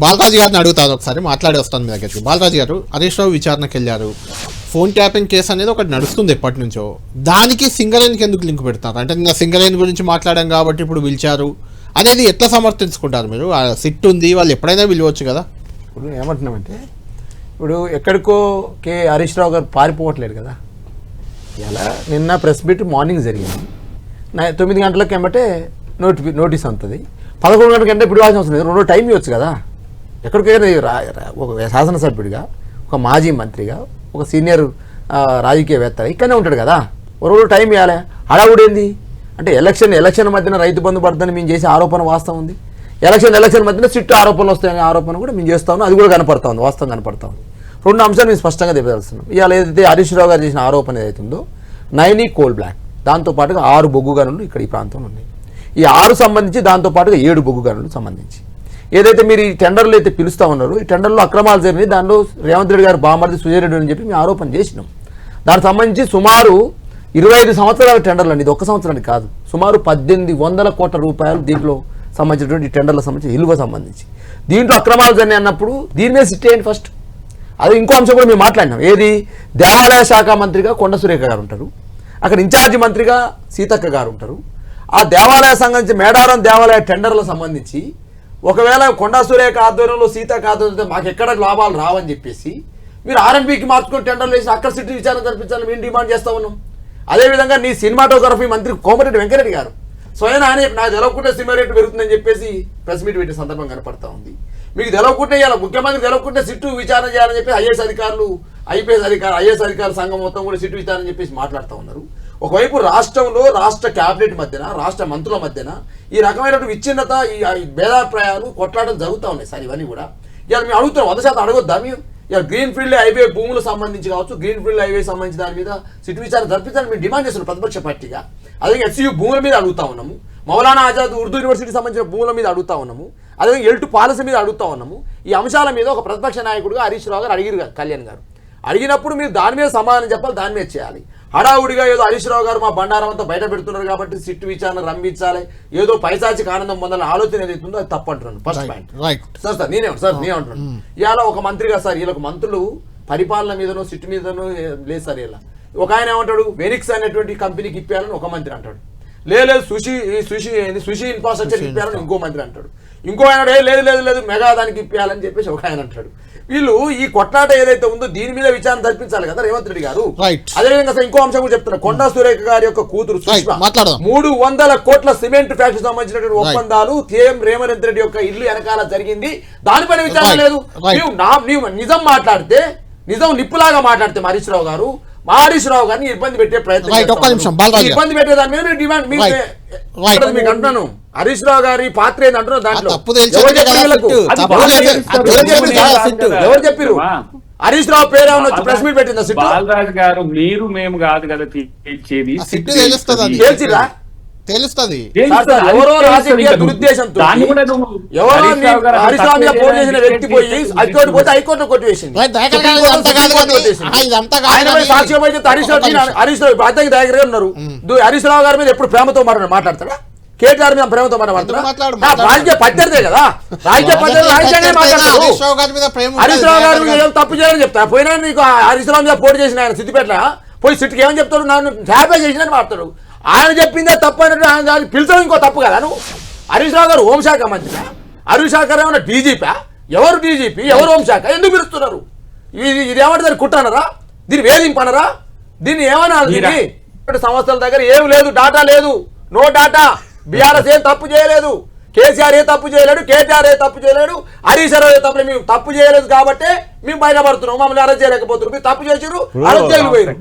బాలరాజు గారిని అడుగుతాను, ఒకసారి మాట్లాడి వస్తాను మీ దగ్గరికి. బాలరాజు గారు, హరీష్ రావు విచారణకు వెళ్ళారు. ఫోన్ ట్యాపింగ్ కేసు అనేది ఒకటి నడుస్తుంది ఎప్పటి నుంచో. దానికి సింగరేణికి ఎందుకు లింక్ పెడతారు? అంటే నిన్న సింగరేణి గురించి మాట్లాడాం కాబట్టి ఇప్పుడు పిలిచారు అనేది ఎట్లా సమర్థించుకుంటారు మీరు? సిట్ ఉంది, వాళ్ళు ఎప్పుడైనా పిలవచ్చు కదా. ఇప్పుడు ఏమంటున్నామంటే, ఇప్పుడు ఎక్కడికో హరీష్ రావు గారు పారిపోవట్లేదు కదా. ఇలా నిన్న ప్రెస్ మీట్ మార్నింగ్ జరిగింది, 9 గంటలకు ఏమంటే నోటీస్ అవుతుంది. 11 గంటల కంటే ఇప్పుడు వాల్సిన అవసరం లేదు, 2 టైం ఇవ్వచ్చు కదా. ఎక్కడికైనా ఒక శాసనసభ్యుడిగా, ఒక మాజీ మంత్రిగా, ఒక సీనియర్ రాజకీయవేత్త ఇక్కడనే ఉంటాడు కదా, 2 టైం ఇవ్వాలి. హడావుడేంది అంటే ఎలక్షన్ మధ్యన రైతు బంధు పడుతుందని మేము చేసే ఆరోపణ వాస్తవం ఉంది. ఎలక్షన్ మధ్యన సిట్టు ఆరోపణలు వస్తాయనే ఆరోపణ కూడా మేము చేస్తా ఉన్నాం. అది కూడా కనపడతా ఉంది, వాస్తవం కనపడతా ఉంది. 2 అంశాలు మేము స్పష్టంగా తెలియజేస్తున్నాం. ఇవాళ ఏదైతే హరీష్ రావు గారు చేసిన ఆరోపణ ఏదైతే ఉందో, 9 కోల్ బ్లాక్, దాంతోపాటుగా 6 బొగ్గు గనులు ఇక్కడ ఈ ప్రాంతంలో ఉన్నాయి. ఈ 6 సంబంధించి దాంతోపాటుగా 7 బొగ్గు గనులు సంబంధించి ఏదైతే మీరు ఈ టెండర్లు అయితే పిలుస్తూ ఉన్నారు, ఈ టెండర్లో అక్రమాలు జరిగినాయి, దానిలో రేవంత్ రెడ్డి గారు బామర్ది సుజయ్ రెడ్డి అని చెప్పి మేము ఆరోపణ చేసినాం. దానికి సంబంధించి సుమారు 25 సంవత్సరాల టెండర్లు అండి, ఇది 1 సంవత్సరానికి కాదు, సుమారు 1800 కోట్ల రూపాయలు దీంట్లో సంబంధించినటువంటి టెండర్ల సంబంధించి విలువ సంబంధించి దీంట్లో అక్రమాలు జరిగినాయి అన్నప్పుడు దీని మీద సిట్ చేయండి ఫస్ట్. అది ఇంకో అంశం కూడా మేము మాట్లాడినాం. ఏది, దేవాదాయ శాఖ మంత్రిగా కొండ సురేఖ గారు ఉంటారు, అక్కడ ఇన్ఛార్జి మంత్రిగా సీతక్క గారు ఉంటారు. ఆ దేవాలయ సంబంధించి మేడారం దేవాలయ టెండర్లకు సంబంధించి ఒకవేళ కొండా సురేఖ ఆధ్వర్యంలో సీతక్క ఆధ్వర్యంలో మాకు ఎక్కడ లాభాలు రావని చెప్పేసి మీరు ఆర్ఎన్బికి మార్చుకొని టెండర్లు వేసి అక్కడ సిటీ విచారణ జరిపించాలని మేము డిమాండ్ చేస్తా ఉన్నాం. అదేవిధంగా నీ సినిమాటోగ్రఫీ మంత్రి కోమటిరెడ్డి వెంకరెడ్డి గారు స్వయం ఆయన నాకు తెలవకుంటే సినిమా రేటు పెరుగుతుందని చెప్పేసి ప్రెస్ మీట్ పెట్టే సందర్భం కనపడతా ఉంది. మీకు తెలవకుంటే ఇలా ముఖ్యమంత్రి తెలవకుంటే సిట్టు విచారణ చేయాలని చెప్పి ఐఏఎస్ అధికారులు సంఘం మొత్తం కూడా సిట్టు విచారణ చెప్పేసి మాట్లాడుతూ ఉన్నారు. ఒకవైపు రాష్ట్రంలో రాష్ట్ర క్యాబినెట్ మధ్యన, రాష్ట్ర మంత్రుల మధ్యన ఈ రకమైనటువంటి విచ్ఛిన్నత, ఈ భేదాభిప్రాయాలు, కొట్లాటలు జరుగుతూ ఉన్నాయి సార్. ఇవన్నీ కూడా ఇవాళ మేము అడుగుతున్నాం, 100% అడగొద్దా మేము? ఇక గ్రీన్ఫీల్డ్ హైవే భూములకు సంబంధించి కావచ్చు, గ్రీన్ఫీల్డ్ హైవే సంబంధించి దాని మీద సిట్టు విచారణ జరిపించాలని మేము డిమాండ్ చేస్తున్నాం ప్రతిపక్ష పార్టీగా. అదే ఎస్యూ భూముల మీద అడుగుతా ఉన్నాము, మౌలానా ఆజాద్ ఉర్దూ యూనివర్సిటీకి సంబంధించిన భూముల మీద అడుగుతా ఉన్నాము, అదేవిధంగా L2 పాలసీ మీద అడుగుతా ఉన్నాము. ఈ అంశాల మీద ఒక ప్రతిపక్ష నాయకుడిగా హరీష్ రావు గారు అడిగారు, కళ్యాణ్ గారు అడిగినప్పుడు మీరు దాని మీద సమాధానం చెప్పాలి, దాని మీద చేయాలి. హడావుడిగా ఏదో హరీష్ రావు గారు మా బండారం అంతా బయట పెడుతున్నారు కాబట్టి సిట్టు విచారణ రంభించాలి, ఏదో పైశాచిక ఆనందం పొందాలని ఆలోచన ఏదైతుందో అది తప్పు అంటున్నాను. ఫస్ట్ పాయింట్ సార్ నేనేమంటున్నాను, ఇవాళ ఒక మంత్రిగా సార్ వీళ్ళకి మంత్రులు పరిపాలన మీదనో సిట్టు మీదనో లేదు సార్. ఇలా ఒక ఆయన ఏమంటాడు, వెనిక్స్ అనేటువంటి కంపెనీకి ఇప్పాలని ఒక మంత్రి అంటాడు, లేదు సుషి ఇన్ఫ్రాస్ట్రక్చర్ ఇప్పాలని ఇంకో మంత్రి అంటాడు, ఇంకో ఆయన లేదు మెగా దానికి ఇప్పాలని చెప్పేసి ఒక ఆయన అంటాడు. వీళ్ళు ఈ కొట్లాట ఏదైతే ఉందో దీని మీద విచారణ జరిపించాలి కదా రేవంత్ రెడ్డి గారు. అదేవిధంగా సార్ ఇంకో అంశం కూడా చెప్తున్నారు, కొండా సురేఖ గారి యొక్క కూతురు సుష్మా 300 కోట్ల సిమెంట్ ఫ్యాక్టరీ సంబంధించినటువంటి ఒప్పందాలు రేవంత్ రెడ్డి యొక్క ఇల్లు వెనకాల జరిగింది, దానిపైన విచారణ లేదు. నీవు నిజం మాట్లాడితే, నిజం నిప్పులాగా మాట్లాడితే హరీష్ రావు గారు గారిని ఇబ్బంది పెట్టే ప్రయత్నం, ఇబ్బంది పెట్టే దాని మీద డిమాండ్ మీకు అంటున్నాను. హరీష్ రావు గారి పాత్ర ఏంటంటున్నారు దాంట్లో ఎవరు చెప్పారు? హరీష్ రావు పేరు ఏమైనా వచ్చి ప్రెస్ మీట్ పెట్టిందా సిట్టు? బాలరాజు గారు మీరు మేము కాదు కదా తీర్చేది, తెలిసిరా తెలుస్తుంది. ఎవరో రాజకీయ దురుద్దేశంతో ఎవరో హరీష్ రావు మీద పోటీ చేసిన వ్యక్తి పోయి హైకోర్టు పోతే హైకోర్టులో కొట్టివేసింది. సాక్ష్యం అయితే హరీష్ రావు అద్దెకి దగ్గర ఉన్నారు. హరీష్ రావు గారి మీద ఎప్పుడు ప్రేమతో మాట్లాడతాడా? కేటీఆర్ మీద ప్రేమతో మాట్లాడతారా? రాజకీయ పద్ధతే కదా, రాజకీయ పద్ధతి రాజకీయంగా మాట్లాడతారు. హరీష్ రావు గారు తప్పు చేయాలని చెప్తా పోయినా నీకు హరీష్ రావు మీద పోటీ చేసిన ఆయన సిద్దిపేట పోయి సిట్కి ఏమని చెప్తాడు, నన్ను హ్యాపీ చేసినని మాట్లాడు. ఆయన చెప్పిందే తప్పు అన్నట్టు ఆయన పిలిచడం ఇంకో తప్పు కదా. నువ్వు హరీష్ రావు గారు హోంశాఖ మంత్రి, హరీష్ రావు గారు ఏమన్నా డీజీపీ? ఎవరు డీజీపీ, ఎవరు హోంశాఖ? ఎందుకు పిలుస్తున్నారు? ఇది ఏమంటారు, కుట్టనరా? దీన్ని వేధింపనరా? దీన్ని ఏమనాలి? 2 సంవత్సరాల దగ్గర ఏం లేదు, డాటా లేదు, నో డాటా. బీఆర్ఎస్ ఏం తప్పు చేయలేదు, కేసీఆర్ ఏ తప్పు చేయలేడు, కేటీఆర్ ఏ తప్పు చేయలేడు, హరీష్ రావు ఏ తప్పు, మేము తప్పు చేయలేదు కాబట్టి మేము బయటపడుతున్నాం, మమ్మల్ని అరెస్ట్ చేయలేకపోతున్నాం. మీరు తప్పు చేసారు, అరెస్ట్ చేయలేకపోయారు.